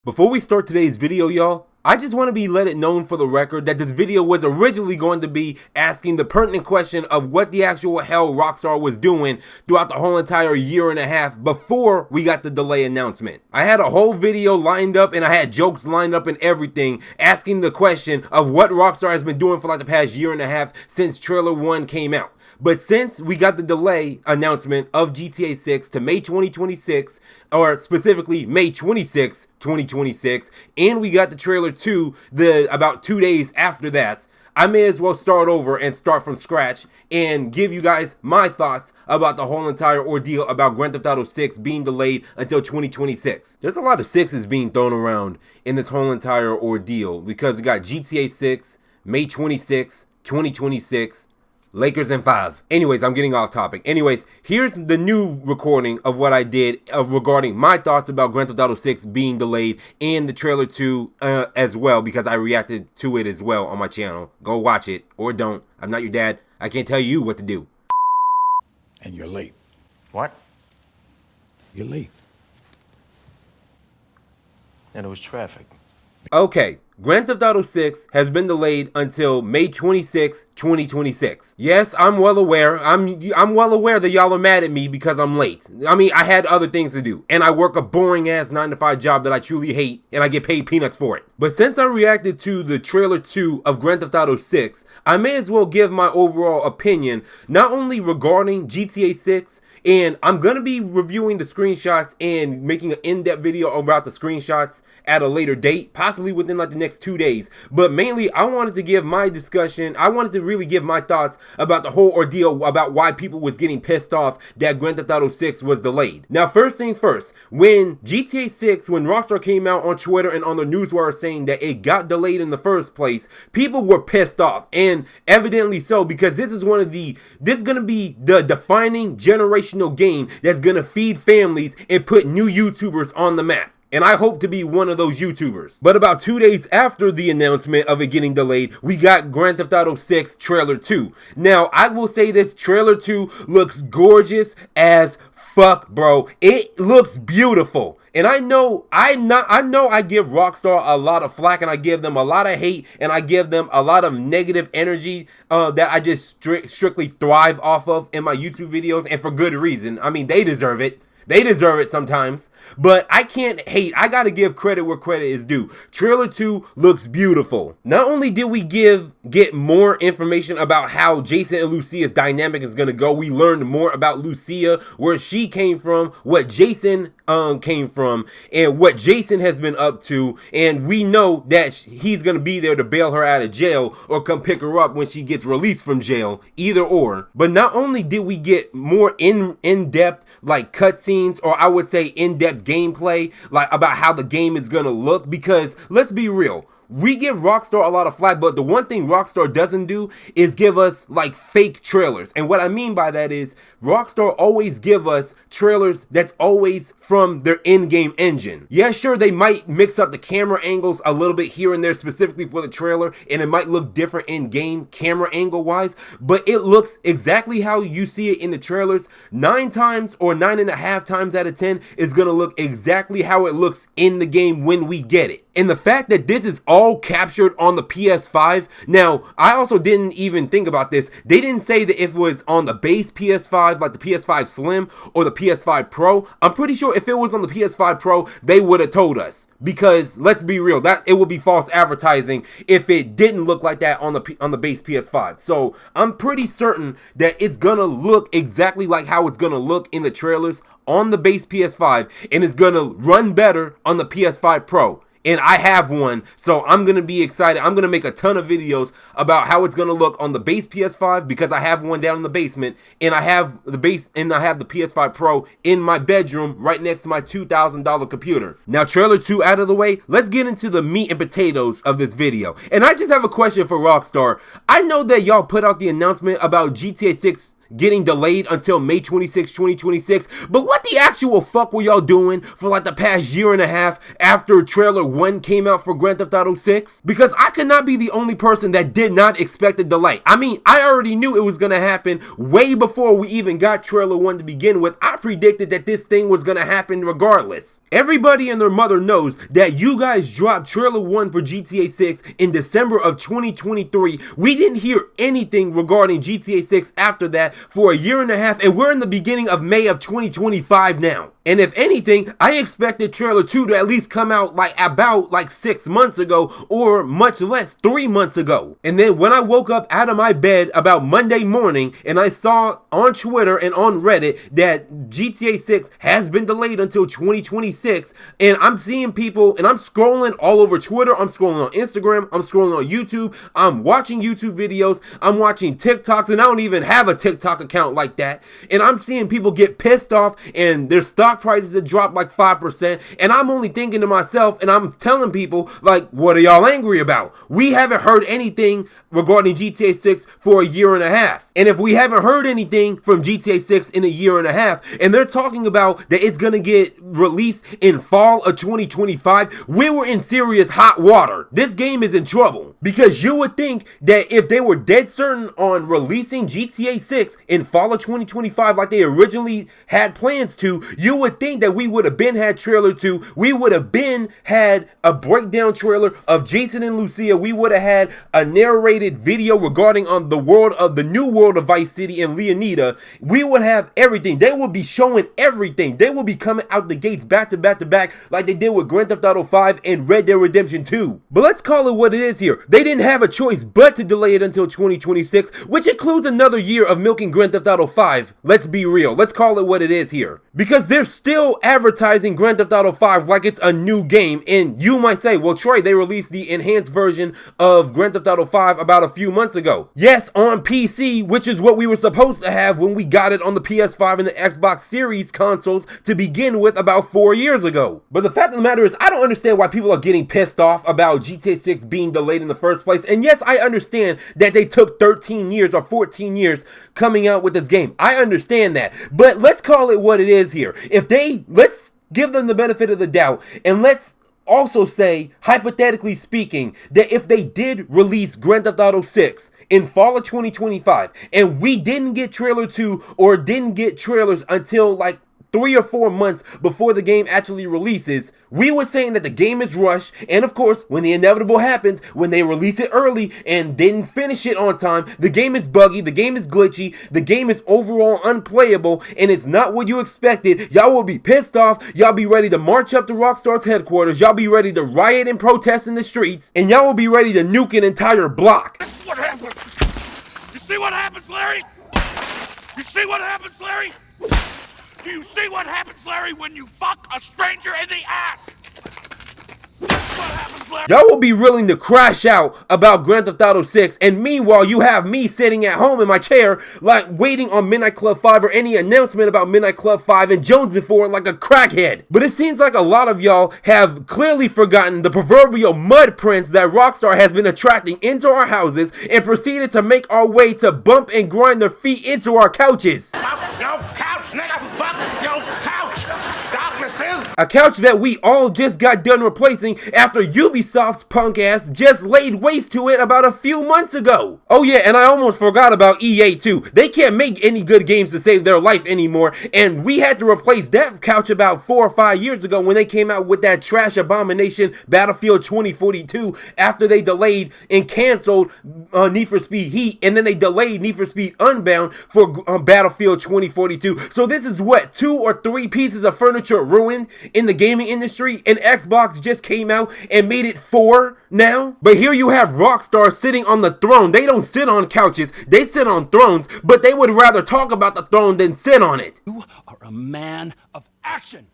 Before we start today's video, y'all, I just want to let it known for the record that this video was originally going to be asking the pertinent question of what the actual hell Rockstar was doing throughout the whole entire year and a half before we got the delay announcement. I had a whole video lined up and I had jokes lined up and everything asking the question of what Rockstar has been doing for like the past year and a half since trailer 1 came out. But since we got the delay announcement of GTA 6 to May 2026, or specifically May 26, 2026, and we got the trailer 2 about 2 days after that, I may as well start over and start from scratch and give you guys my thoughts about the whole entire ordeal about Grand Theft Auto 6 being delayed until 2026. There's a lot of 6s being thrown around in this whole entire ordeal because we got GTA 6, May 26, 2026, Lakers in 5. Anyways, I'm getting off topic. Anyways, here's the new recording of what I did regarding my thoughts about Grand Theft Auto 6 being delayed and the trailer 2 as well, because I reacted to it as well on my channel. Go watch it or don't. I'm not your dad. I can't tell you what to do. And you're late. What? You're late. And it was traffic. Okay, Grand Theft Auto 6 has been delayed until May 26, 2026. Yes, I'm well aware. I'm well aware that y'all are mad at me because I'm late. I mean, I had other things to do, and I work a boring ass 9-to-5 job that I truly hate, and I get paid peanuts for it. But since I reacted to the trailer 2 of Grand Theft Auto 6, I may as well give my overall opinion, not only regarding GTA 6, and I'm going to be reviewing the screenshots and making an in-depth video about the screenshots at a later date, possibly within like the next 2 days. But mainly, I wanted to give my discussion. I wanted to really give my thoughts about the whole ordeal, about why people was getting pissed off that Grand Theft Auto 6 was delayed. Now, first thing first, when GTA 6, when Rockstar came out on Twitter and on the newswire saying that it got delayed in the first place, people were pissed off, and evidently so, because this is going to be the defining generational game that's going to feed families and put new YouTubers on the map. And I hope to be one of those YouTubers. But about 2 days after the announcement of it getting delayed, we got Grand Theft Auto 6 Trailer 2. Now, I will say this Trailer 2 looks gorgeous as fuck, bro. It looks beautiful. And I know I give Rockstar a lot of flack, and I give them a lot of hate, and I give them a lot of negative energy that I just strictly thrive off of in my YouTube videos, and for good reason. I mean, they deserve it. They deserve it sometimes, but I can't hate. I gotta give credit where credit is due. Trailer 2 looks beautiful. Not only did we get more information about how Jason and Lucia's dynamic is gonna go, we learned more about Lucia, where she came from, what Jason came from, and what Jason has been up to, and we know that he's gonna be there to bail her out of jail or come pick her up when she gets released from jail, either or. But not only did we get more in-depth like cutscenes, or I would say in-depth gameplay, like about how the game is gonna look, because let's be real, we give Rockstar a lot of flack, but the one thing Rockstar doesn't do is give us like fake trailers. And what I mean by that is Rockstar always give us trailers that's always from their in-game engine. Yeah, sure, they might mix up the camera angles a little bit here and there specifically for the trailer, and it might look different in-game camera angle wise, but it looks exactly how you see it in the trailers. 9 times or 9.5 times out of 10 is gonna look exactly how it looks in the game when we get it. And the fact that this is all captured on the PS5. Now, I also didn't even think about this. They didn't say that if it was on the base PS5, like the PS5 Slim or the PS5 Pro. I'm pretty sure if it was on the PS5 Pro, they would have told us. Because let's be real, that it would be false advertising if it didn't look like that on the base PS5. So I'm pretty certain that it's gonna look exactly like how it's gonna look in the trailers on the base PS5, and it's gonna run better on the PS5 Pro. And I have one, so I'm going to be excited. I'm going to make a ton of videos about how it's going to look on the base PS5, because I have one down in the basement, and I have the PS5 Pro in my bedroom right next to my $2,000 computer. Now, trailer 2 out of the way, let's get into the meat and potatoes of this video. And I just have a question for Rockstar. I know that y'all put out the announcement about GTA 6 getting delayed until May 26, 2026. But what the actual fuck were y'all doing for like the past year and a half after trailer 1 came out for Grand Theft Auto 6? Because I could not be the only person that did not expect a delay. I mean, I already knew it was gonna happen way before we even got trailer 1 to begin with. I predicted that this thing was gonna happen regardless. Everybody and their mother knows that you guys dropped trailer 1 for GTA 6 in December of 2023. We didn't hear anything regarding GTA 6 after that for a year and a half, and we're in the beginning of May of 2025 now. And if anything, I expected trailer 2 to at least come out about 6 months ago, or much less 3 months ago. And then when I woke up out of my bed about Monday morning and I saw on Twitter and on Reddit that GTA 6 has been delayed until 2026, and I'm seeing people, and I'm scrolling all over Twitter, I'm scrolling on Instagram, I'm scrolling on YouTube, I'm watching YouTube videos, I'm watching TikToks, and I don't even have a TikTok account like that, and I'm seeing people get pissed off and their stock prices have dropped like 5%, and I'm only thinking to myself, and I'm telling people, like, what are y'all angry about? We haven't heard anything regarding GTA 6 for a year and a half. And if we haven't heard anything from GTA 6 in a year and a half, and they're talking about that it's gonna get released in fall of 2025, we were in serious hot water. This game is in trouble. Because you would think that if they were dead certain on releasing GTA 6 in fall of 2025 like they originally had plans to, you would think that we would have been had trailer 2, we would have been had a breakdown trailer of Jason and Lucia, we would have had a narrated video regarding on the world of the new world of Vice City and Leonida. We would have everything. They would be showing everything. They will be coming out the gates back to back to back like they did with Grand Theft Auto 5 and Red Dead Redemption 2. But let's call it what it is here. They didn't have a choice but to delay it until 2026, which includes another year of milking Grand Theft Auto 5. Let's be real. Let's call it what it is here. Because they're still advertising Grand Theft Auto 5 like it's a new game, and you might say, well, Troy, they released the enhanced version of Grand Theft Auto 5 about a few months ago. Yes, on PC, which is what we were supposed to have when we got it on the PS5 and the Xbox Series consoles to begin with about 4 years ago. But the fact of the matter is, I don't understand why people are getting pissed off about GTA 6 being delayed in the first place. And yes, I understand that they took 13 years or 14 years coming out with this game. I understand that. But let's call it what it is here. Let's give them the benefit of the doubt, and let's also say, hypothetically speaking, that if they did release Grand Theft Auto 6 in fall of 2025, and we didn't get trailer 2 or didn't get trailers until like 3 or 4 months before the game actually releases, we were saying that the game is rushed, and of course, when the inevitable happens, when they release it early and didn't finish it on time, the game is buggy, the game is glitchy, the game is overall unplayable, and it's not what you expected. Y'all will be pissed off, y'all be ready to march up to Rockstar's headquarters, y'all be ready to riot and protest in the streets, and y'all will be ready to nuke an entire block. This is what happens. You see what happens, Larry? You see what happens, Larry? Do you see what happens, Larry, when you fuck a stranger in the ass? That's what happens, Larry. Y'all will be willing to crash out about Grand Theft Auto 6, and meanwhile you have me sitting at home in my chair like waiting on Midnight Club 5 or any announcement about Midnight Club 5 and jonesing for it like a crackhead. But it seems like a lot of y'all have clearly forgotten the proverbial mud prints that Rockstar has been attracting into our houses and proceeded to make our way to bump and grind their feet into our couches. Yo, couch, nigga, fuck yo, couch. Darkness is. A couch that we all just got done replacing after Ubisoft's punk ass just laid waste to it about a few months ago. Oh yeah, and I almost forgot about EA too. They can't make any good games to save their life anymore, and we had to replace that couch about 4 or 5 years ago when they came out with that trash abomination Battlefield 2042 after they delayed and canceled Need for Speed Heat, and then they delayed Need for Speed Unbound for Battlefield 2042. So this is what, 2 or 3 pieces of furniture ruined in the gaming industry, and Xbox just came out and made it 4 now. But here you have Rockstar sitting on the throne. They don't sit on couches, they sit on thrones, but they would rather talk about the throne than sit on it. You are a man of action.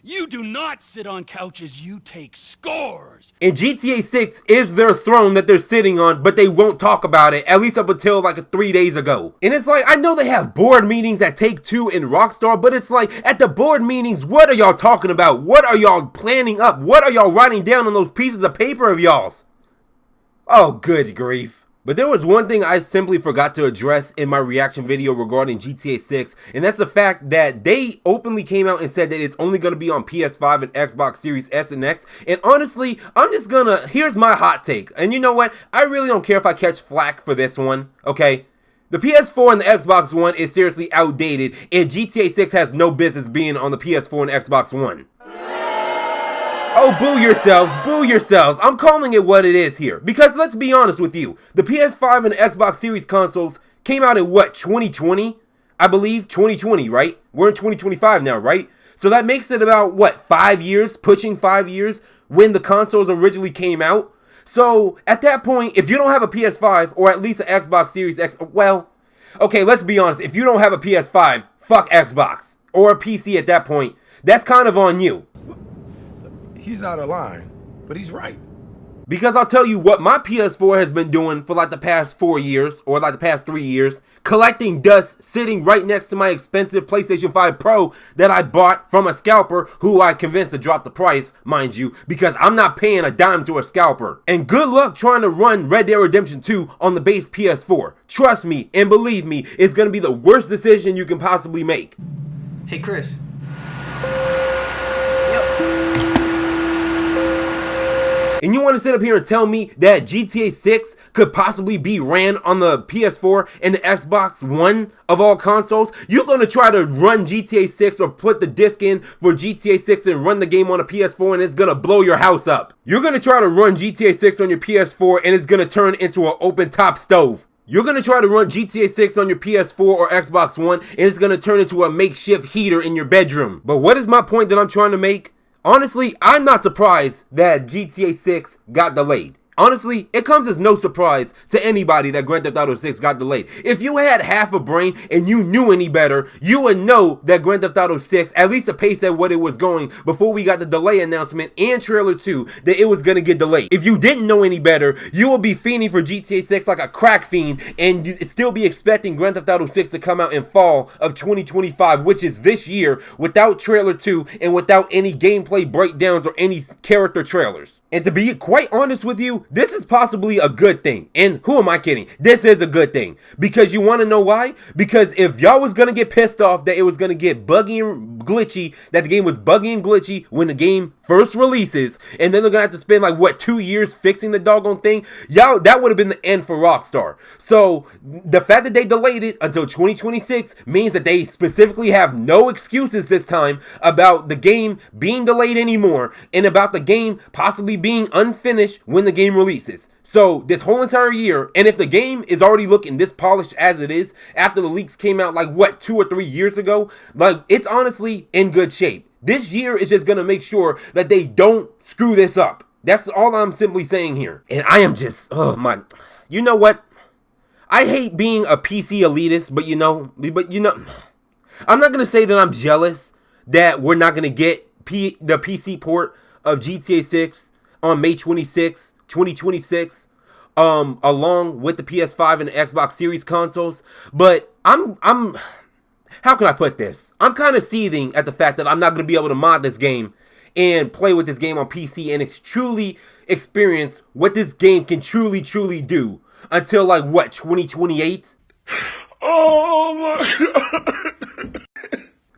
You do not sit on couches, you take scores. And GTA 6 is their throne that they're sitting on, but they won't talk about it, at least up until like 3 days ago. And it's like, I know they have board meetings at Take-Two and Rockstar, but it's like, at the board meetings, what are y'all talking about? What are y'all planning up? What are y'all writing down on those pieces of paper of y'all's? Oh, good grief. But But there was one thing I simply forgot to address in my reaction video regarding GTA 6, and that's the fact that they openly came out and said that it's only going to be on PS5 and Xbox Series S and X. And honestly, here's my hot take. And you know what? I really don't care if I catch flack for this one, okay? The PS4 and the Xbox One is seriously outdated, and GTA 6 has no business being on the PS4 and Xbox One. Oh, boo yourselves, boo yourselves. I'm calling it what it is here. Because let's be honest with you, the PS5 and the Xbox Series consoles came out in what, 2020? I believe 2020, right? We're in 2025 now, right? So that makes it about, what, 5 years, pushing 5 years when the consoles originally came out. So at that point, if you don't have a PS5 or at least an Xbox Series X, well, okay, let's be honest. If you don't have a PS5, fuck Xbox or a PC at that point. That's kind of on you. He's out of line, but he's right. Because I'll tell you what my PS4 has been doing for like the past 4 years, or like the past 3 years, collecting dust sitting right next to my expensive PlayStation 5 Pro that I bought from a scalper who I convinced to drop the price, mind you, because I'm not paying a dime to a scalper. And good luck trying to run Red Dead Redemption 2 on the base PS4. Trust me and believe me, it's going to be the worst decision you can possibly make. Hey, Chris. And you want to sit up here and tell me that GTA 6 could possibly be ran on the PS4 and the Xbox One of all consoles? You're going to try to run GTA 6 or put the disc in for GTA 6 and run the game on a PS4 and it's going to blow your house up. You're going to try to run GTA 6 on your PS4 and it's going to turn into an open top stove. You're going to try to run GTA 6 on your PS4 or Xbox One and it's going to turn into a makeshift heater in your bedroom. But what is my point that I'm trying to make? Honestly, I'm not surprised that GTA 6 got delayed. Honestly, it comes as no surprise to anybody that Grand Theft Auto 6 got delayed. If you had half a brain and you knew any better, you would know that Grand Theft Auto 6, at least the pace at what it was going before we got the delay announcement and trailer 2, that it was going to get delayed. If you didn't know any better, you would be fiending for GTA 6 like a crack fiend and you'd still be expecting Grand Theft Auto 6 to come out in fall of 2025, which is this year, without trailer 2 and without any gameplay breakdowns or any character trailers. And to be quite honest with you, this is possibly a good thing. And who am I kidding? This is a good thing. Because you want to know why? Because if y'all was going to get pissed off that it was going to get buggy and glitchy, that the game was buggy and glitchy when the game first releases, and then they're going to have to spend like, what, 2 years fixing the doggone thing? Y'all, that would have been the end for Rockstar. So the fact that they delayed it until 2026 means that they specifically have no excuses this time about the game being delayed anymore and about the game possibly being unfinished when the game releases. So this whole entire year, and if the game is already looking this polished as it is after the leaks came out like what, 2 or 3 years ago, like it's honestly in good shape. This year is just gonna make sure that they don't screw this up. That's all I'm simply saying here. And I am just, oh my, you know what? I hate being a PC elitist, but you know, I'm not gonna say that I'm jealous that we're not gonna get the PC port of GTA 6 on May 26, 2026, along with the PS5 and the Xbox Series consoles. But I'm how can I put this? I'm kind of seething at the fact that I'm not going to be able to mod this game and play with this game on PC and truly experience what this game can truly do until like what, 2028? Oh my God.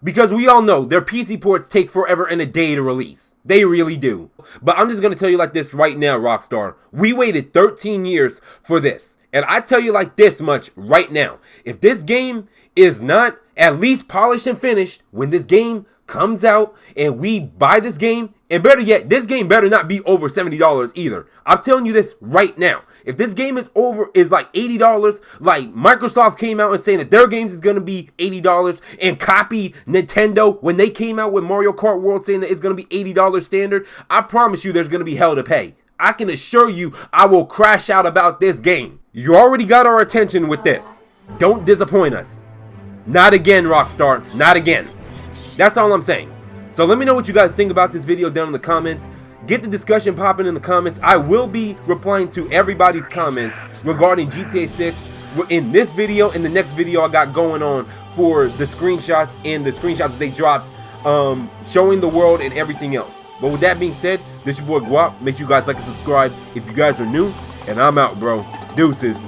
Because we all know their PC ports take forever and a day to release. They really do. But I'm just going to tell you like this right now, Rockstar. We waited 13 years for this. And I tell you like this much right now. If this game is not at least polished and finished when this game comes out and we buy this game, and better yet, this game better not be over $70 either. I'm telling you this right now. If this game is like $80, like Microsoft came out and saying that their games is going to be $80 and copied Nintendo when they came out with Mario Kart World saying that it's going to be $80 standard, I promise you there's going to be hell to pay. I can assure you I will crash out about this game. You already got our attention with this. Don't disappoint us. Not again, Rockstar. Not again. That's all I'm saying. So let me know what you guys think about this video down in the comments. Get the discussion popping in the comments. I will be replying to everybody's comments regarding GTA 6 in this video and the next video I got going on for the screenshots and the screenshots they dropped showing the world and everything else. But with that being said, this your boy Gwop. Make sure you guys like and subscribe if you guys are new. And I'm out, bro. Deuces.